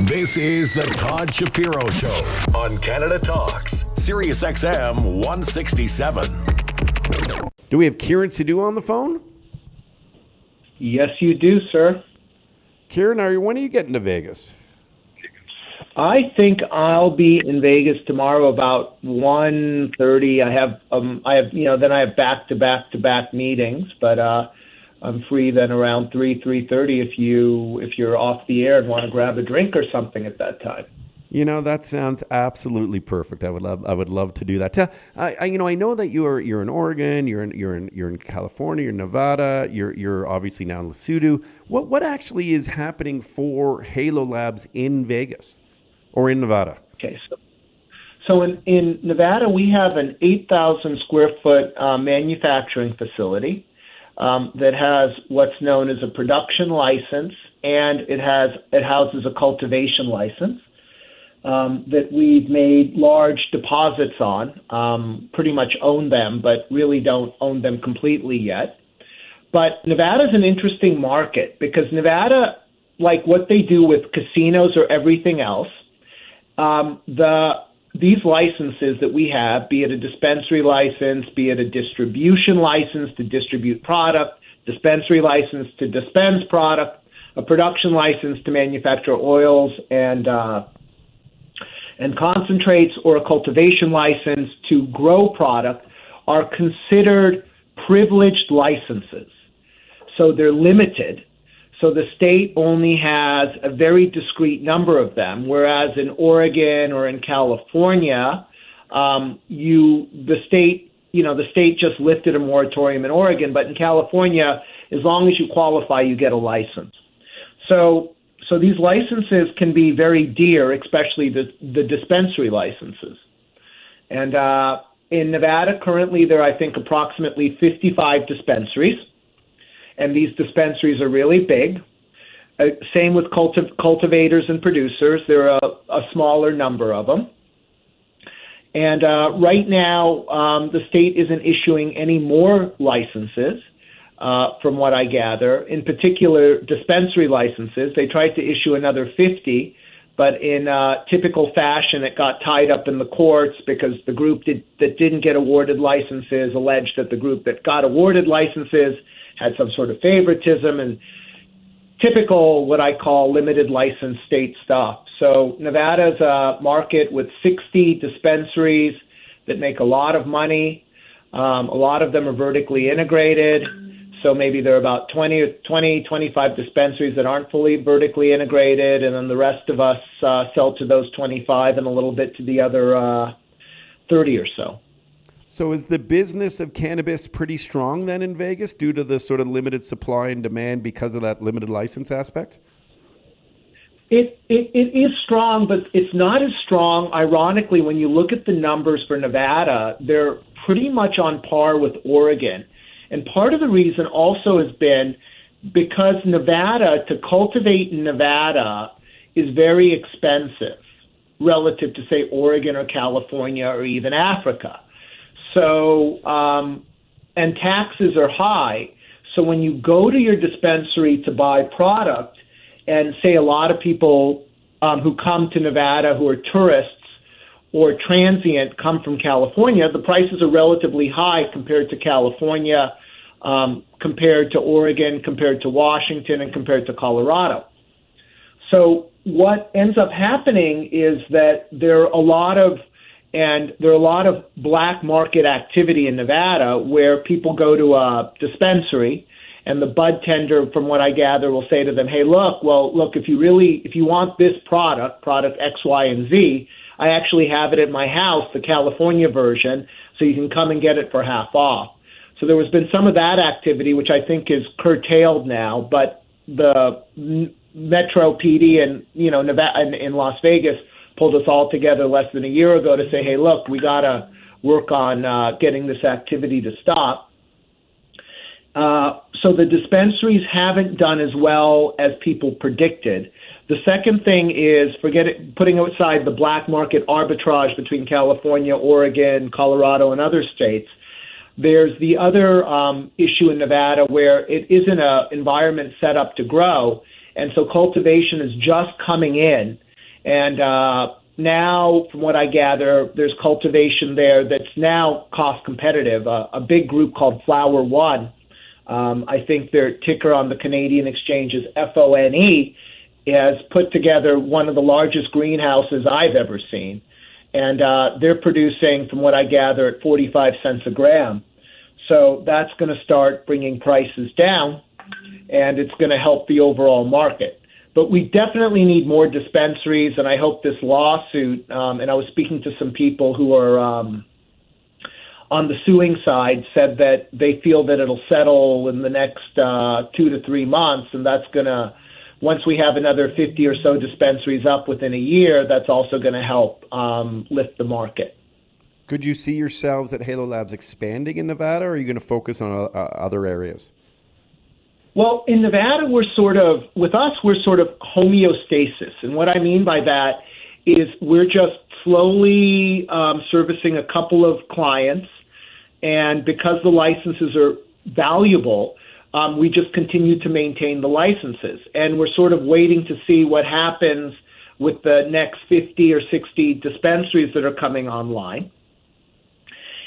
This is the Todd Shapiro Show on Canada Talks, SiriusXM 167. Do we have Kiran Sidhu on the phone? Yes, you do, sir. Kiran, when are you getting to Vegas? I think I'll be in Vegas tomorrow about 1:30. I have then I have back-to-back meetings, but I'm free then around 3:30 if you're off the air and want to grab a drink or something at that time. That sounds absolutely perfect. I would love to do that. I know that you're in Oregon, you're in California, you're in Nevada, you're obviously now in Lesotho. What actually is happening for Halo Labs in Vegas or in Nevada? Okay, so in Nevada we have an 8,000 square foot manufacturing facility that has what's known as a production license, and it houses a cultivation license. That we've made large deposits on, pretty much own them, but really don't own them completely yet. But Nevada's an interesting market because Nevada, like what they do with casinos or everything else, these licenses that we have, be it a dispensary license, be it a distribution license to distribute product, dispensary license to dispense product, a production license to manufacture oils and concentrates, or a cultivation license to grow product, are considered privileged licenses. So they're limited. So the state only has a very discrete number of them, whereas in Oregon or in California, the state just lifted a moratorium in Oregon, but in California, as long as you qualify, you get a license. So these licenses can be very dear, especially the dispensary licenses. And in Nevada, currently there are, I think, approximately 55 dispensaries. And these dispensaries are really big. Same with cultivators and producers. There are a smaller number of them. And right now, the state isn't issuing any more licenses. From what I gather, in particular dispensary licenses. They tried to issue another 50, but in typical fashion, it got tied up in the courts because the group that didn't get awarded licenses alleged that the group that got awarded licenses had some sort of favoritism, and typical what I call limited license state stuff. So Nevada's a market with 60 dispensaries that make a lot of money. A lot of them are vertically integrated. So maybe there are about 25 dispensaries that aren't fully vertically integrated, and then the rest of us sell to those 25 and a little bit to the other 30 or so. So is the business of cannabis pretty strong then in Vegas due to the sort of limited supply and demand because of that limited license aspect? It is strong, but it's not as strong. Ironically, when you look at the numbers for Nevada, they're pretty much on par with Oregon. And part of the reason also has been because to cultivate in Nevada is very expensive relative to, say, Oregon or California or even Africa. So, and taxes are high. So when you go to your dispensary to buy product, and say a lot of people who come to Nevada who are tourists or transient come from California, the prices are relatively high compared to California, compared to Oregon, compared to Washington, and compared to Colorado. So what ends up happening is that there are a lot of black market activity in Nevada where people go to a dispensary and the bud tender, from what I gather, will say to them, hey, look, if you want this product X, Y, and Z, I actually have it at my house, the California version, so you can come and get it for half off. So there has been some of that activity, which I think is curtailed now, but the Metro PD and Nevada in Las Vegas pulled us all together less than a year ago to say, hey, look, we got to work on getting this activity to stop. So the dispensaries haven't done as well as people predicted. The second thing is, putting aside the black market arbitrage between California, Oregon, Colorado, and other states, there's the other issue in Nevada where it isn't an environment set up to grow, and so cultivation is just coming in. And now, from what I gather, there's cultivation there that's now cost competitive. A big group called Flower One, I think their ticker on the Canadian exchange is FONE, has put together one of the largest greenhouses I've ever seen. And they're producing, from what I gather, at 45 cents a gram. So that's going to start bringing prices down, and it's going to help the overall market. But we definitely need more dispensaries, and I hope this lawsuit, and I was speaking to some people who are on the suing side, said that they feel that it'll settle in the next 2 to 3 months, and that's going to, once we have another 50 or so dispensaries up within a year, that's also going to help lift the market. Could you see yourselves at Halo Labs expanding in Nevada, or are you going to focus on other areas? Well, in Nevada, we're sort of homeostasis. And what I mean by that is we're just slowly servicing a couple of clients. And because the licenses are valuable, we just continue to maintain the licenses. And we're sort of waiting to see what happens with the next 50 or 60 dispensaries that are coming online.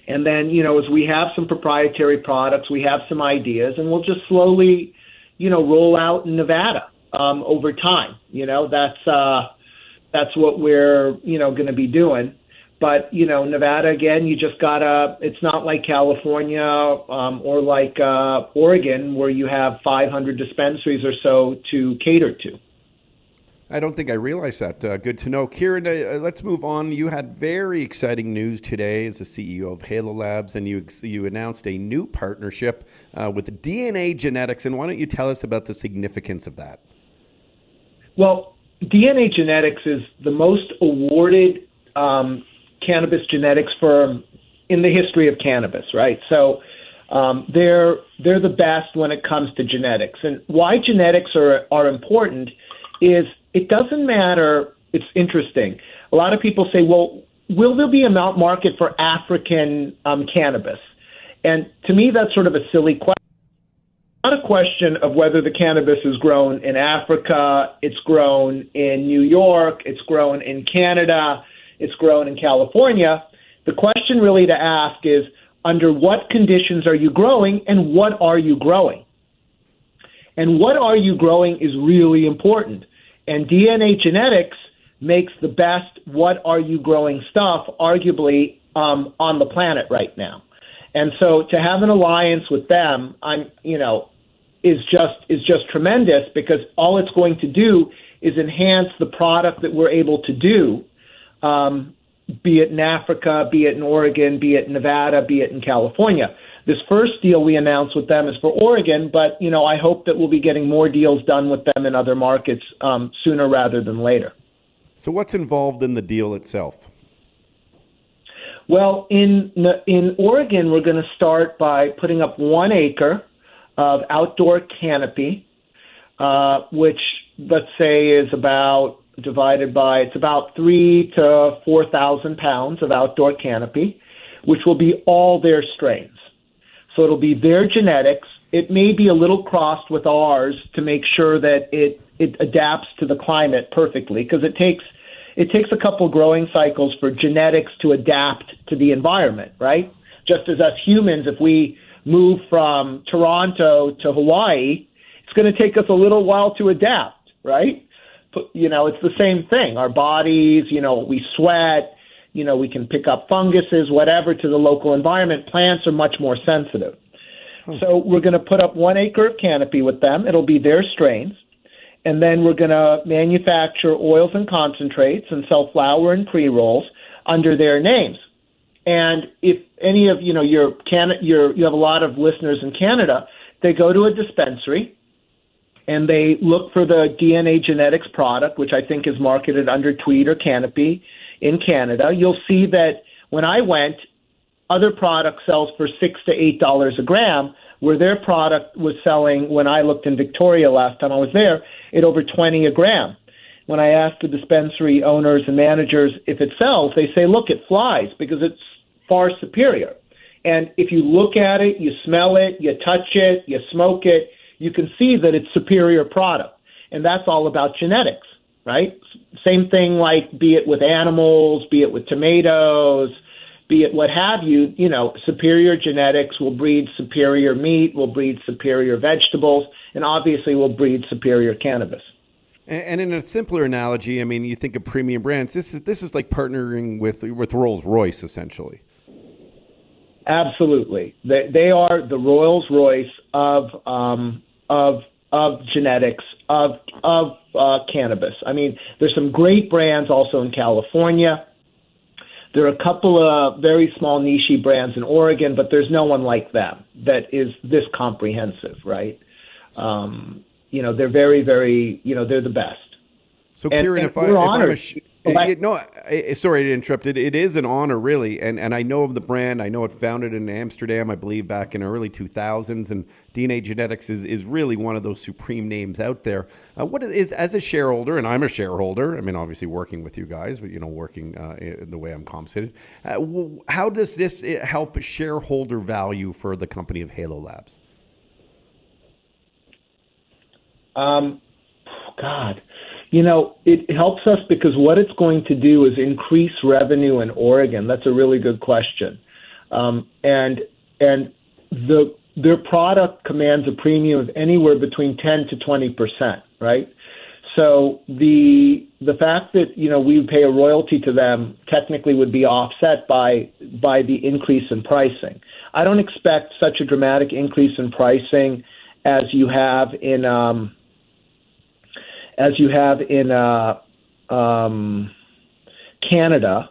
And then, as we have some proprietary products, we have some ideas, and we'll just slowly, roll out in Nevada over time. That's what we're, going to be doing. But, Nevada, again, you just it's not like California or like Oregon, where you have 500 dispensaries or so to cater to. I don't think I realized that. Good to know. Kiran, let's move on. You had very exciting news today as the CEO of Halo Labs, and you announced a new partnership with DNA Genetics. And why don't you tell us about the significance of that? Well, DNA Genetics is the most awarded cannabis genetics firm in the history of cannabis, right? So they're the best when it comes to genetics. And why genetics are important is it doesn't matter. It's interesting. A lot of people say, well, will there be a market for African cannabis? And to me, that's sort of a silly question. It's not a question of whether the cannabis is grown in Africa, it's grown in New York, it's grown in Canada, it's grown in California. The question really to ask is, under what conditions are you growing, and what are you growing? And what are you growing is really important. And DNA Genetics makes the best what are you growing stuff, arguably, on the planet right now. And so to have an alliance with them, is just tremendous, because all it's going to do is enhance the product that we're able to do, be it in Africa, be it in Oregon, be it in Nevada, be it in California. This first deal we announced with them is for Oregon, but, I hope that we'll be getting more deals done with them in other markets sooner rather than later. So what's involved in the deal itself? Well, in Oregon, we're going to start by putting up 1 acre of outdoor canopy, which, let's say, is about it's about 3,000 to 4,000 pounds of outdoor canopy, which will be all their strains. So it'll be their genetics. It may be a little crossed with ours to make sure that it adapts to the climate perfectly, because it takes a couple growing cycles for genetics to adapt to the environment, right? Just as us humans, if we move from Toronto to Hawaii, it's going to take us a little while to adapt, right? But, it's the same thing. Our bodies, we sweat, we can pick up funguses, whatever, to the local environment. Plants are much more sensitive. So we're going to put up 1 acre of canopy with them. It'll be their strains. And then we're going to manufacture oils and concentrates and sell flower and pre-rolls under their names. And if any of, you have a lot of listeners in Canada, they go to a dispensary and they look for the DNA Genetics product, which I think is marketed under Tweed or Canopy in Canada. You'll see that when I went, other product sells for $6 to $8 a gram, where their product was selling, when I looked in Victoria last time I was there, at over $20 a gram. When I asked the dispensary owners and managers if it sells, they say, look, it flies, because it's far superior. And if you look at it, you smell it, you touch it, you smoke it, you can see that it's superior product. And that's all about genetics. right? Same thing, like, be it with animals, be it with tomatoes, be it what have you, superior genetics will breed superior meat, will breed superior vegetables, and obviously will breed superior cannabis. And in a simpler analogy, I mean, you think of premium brands. This is like partnering with Rolls-Royce, essentially. Absolutely, they are the Rolls-Royce of genetics of cannabis. I mean, there's some great brands also in California. There are a couple of very small niche brands in Oregon, but there's no one like them that is this comprehensive, right? They're very, very, they're the best. So, Kiran, we're honored. Sorry to interrupt. It is an honor, really. And I know of the brand. I know it founded in Amsterdam, I believe, back in the early 2000s. And DNA Genetics is really one of those supreme names out there. What is, as a shareholder, and I'm a shareholder, I mean, obviously working with you guys, but, working in the way I'm compensated. How does this help shareholder value for the company of Halo Labs? God. It helps us because what it's going to do is increase revenue in Oregon. That's a really good question. And their product commands a premium of anywhere between 10 to 20%, right? So the fact that, we pay a royalty to them technically would be offset by the increase in pricing. I don't expect such a dramatic increase in pricing as you have in Canada,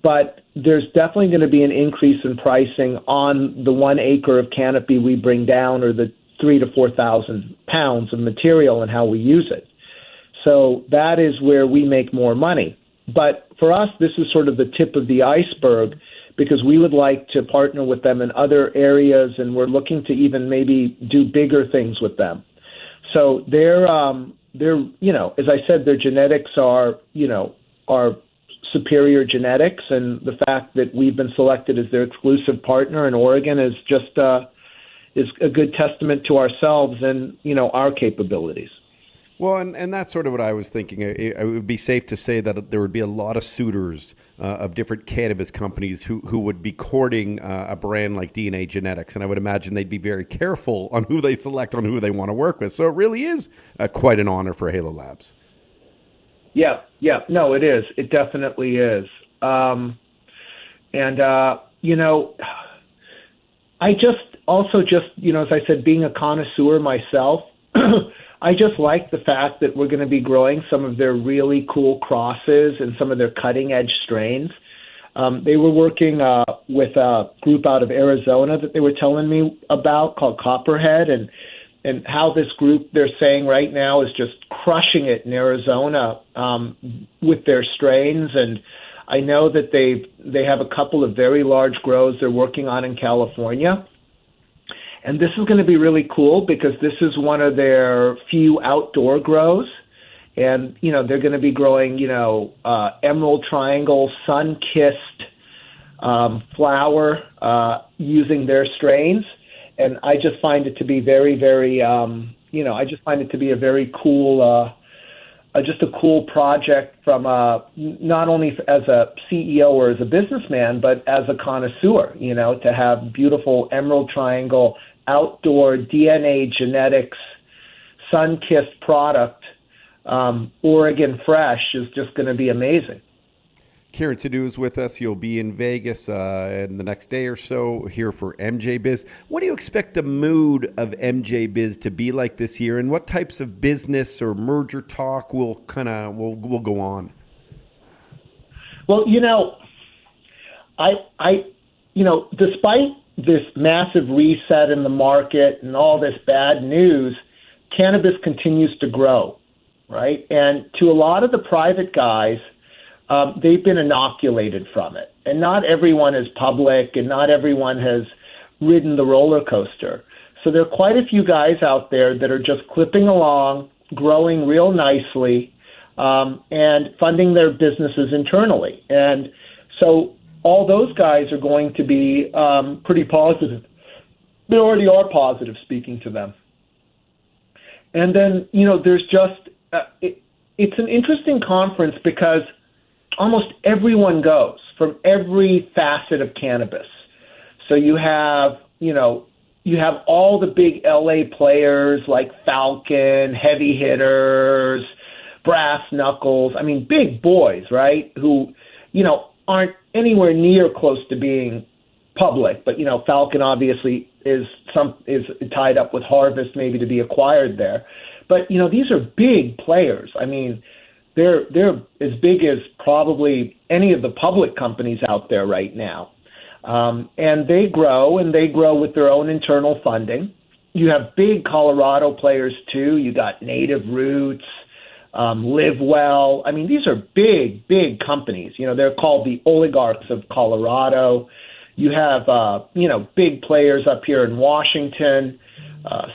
but there's definitely going to be an increase in pricing on the 1 acre of canopy we bring down, or the 3,000 to 4,000 pounds of material, and how we use it. So that is where we make more money. But for us, this is sort of the tip of the iceberg, because we would like to partner with them in other areas, and we're looking to even maybe do bigger things with them. So they're as I said, their genetics are superior genetics, and the fact that we've been selected as their exclusive partner in Oregon is just is a good testament to ourselves and, our capabilities. Well, and that's sort of what I was thinking. It would be safe to say that there would be a lot of suitors of different cannabis companies who would be courting a brand like DNA Genetics. And I would imagine they'd be very careful on who they select, on who they want to work with. So it really is quite an honor for Halo Labs. Yeah. No, it is. It definitely is. I as I said, being a connoisseur myself, I just like the fact that we're going to be growing some of their really cool crosses and some of their cutting-edge strains. They were working with a group out of Arizona that they were telling me about called Copperhead, and how this group, they're saying right now, is just crushing it in Arizona with their strains. And I know that they have a couple of very large grows they're working on in California. And this is going to be really cool because this is one of their few outdoor grows. And, they're going to be growing, emerald triangle, sun-kissed flower using their strains. And I just find it to be very, very, I just find it to be a very cool, just a cool project from not only as a CEO or as a businessman, but as a connoisseur, to have beautiful emerald triangle, outdoor DNA genetics, sun-kissed product, Oregon fresh is just going to be amazing. Kiran Sidhu is with us. You'll be in Vegas in the next day or so here for MJBiz. What do you expect the mood of MJBiz to be like this year, and what types of business or merger talk will go on? Well, despite this massive reset in the market and all this bad news, cannabis continues to grow, right? And to a lot of the private guys, they've been inoculated from it. And not everyone is public, and not everyone has ridden the roller coaster. So there are quite a few guys out there that are just clipping along, growing real nicely, and funding their businesses internally. And so all those guys are going to be pretty positive. They already are positive, speaking to them. And then, there's just, it's an interesting conference because almost everyone goes from every facet of cannabis. So you have all the big LA players like Falcon, heavy hitters, Brass Knuckles. I mean, big boys, right? Who, aren't anywhere near close to being public. But, Falcon obviously is tied up with Harvest maybe to be acquired there. But, these are big players. I mean, they're as big as probably any of the public companies out there right now. And they grow with their own internal funding. You have big Colorado players too. You got Native Roots, Live Well. I mean, these are big, big companies. They're called the oligarchs of Colorado. You have, big players up here in Washington.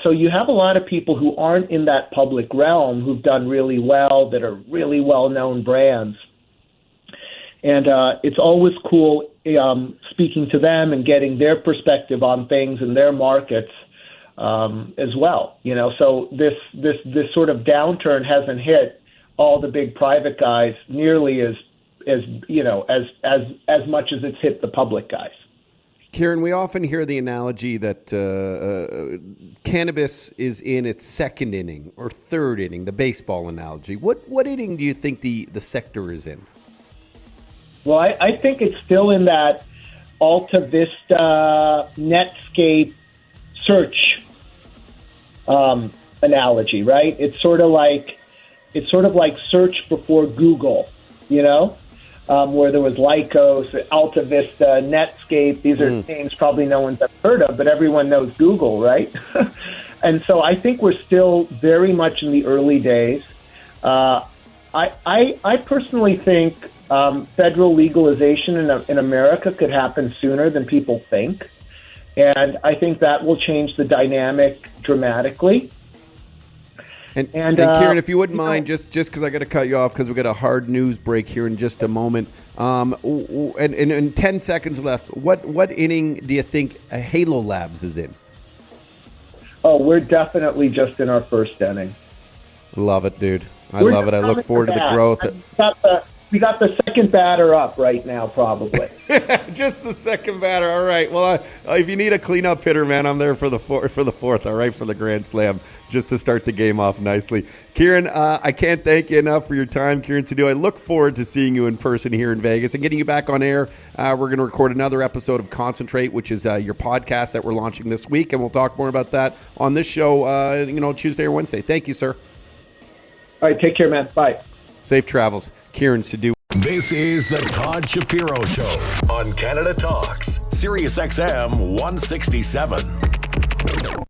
So you have a lot of people who aren't in that public realm who've done really well, that are really well-known brands. And it's always cool speaking to them and getting their perspective on things in their markets as well. So this sort of downturn hasn't hit all the big private guys nearly as much as it's hit the public guys. Kiran, we often hear the analogy that cannabis is in its second inning or third inning, the baseball analogy. What inning do you think the sector is in? Well, I think it's still in that Alta Vista, Netscape search analogy, right? It's sort of like search before Google, where there was Lycos, Alta Vista, Netscape. These are names probably no one's ever heard of, but everyone knows Google, right? And so I think we're still very much in the early days. I personally think federal legalization in America could happen sooner than people think. And I think that will change the dynamic dramatically. And Kiran, if you wouldn't mind, just because I got to cut you off because we got a hard news break here in just a moment. And 10 seconds left. What inning do you think Halo Labs is in? Oh, we're definitely just in our first inning. Love it, dude. I love it. I look forward to the growth. We got the second batter up right now, probably. Just the second batter. All right. Well, if you need a cleanup hitter, man, I'm there for the fourth. All right, for the grand slam, just to start the game off nicely. Kiran, I can't thank you enough for your time, Kiran Sidhu. I look forward to seeing you in person here in Vegas and getting you back on air. We're going to record another episode of Concentrate, which is your podcast that we're launching this week, and we'll talk more about that on this show. Tuesday or Wednesday. Thank you, sir. All right. Take care, man. Bye. Safe travels. Kiran Sidhu. This is the Todd Shapiro Show on Canada Talks, SiriusXM 167.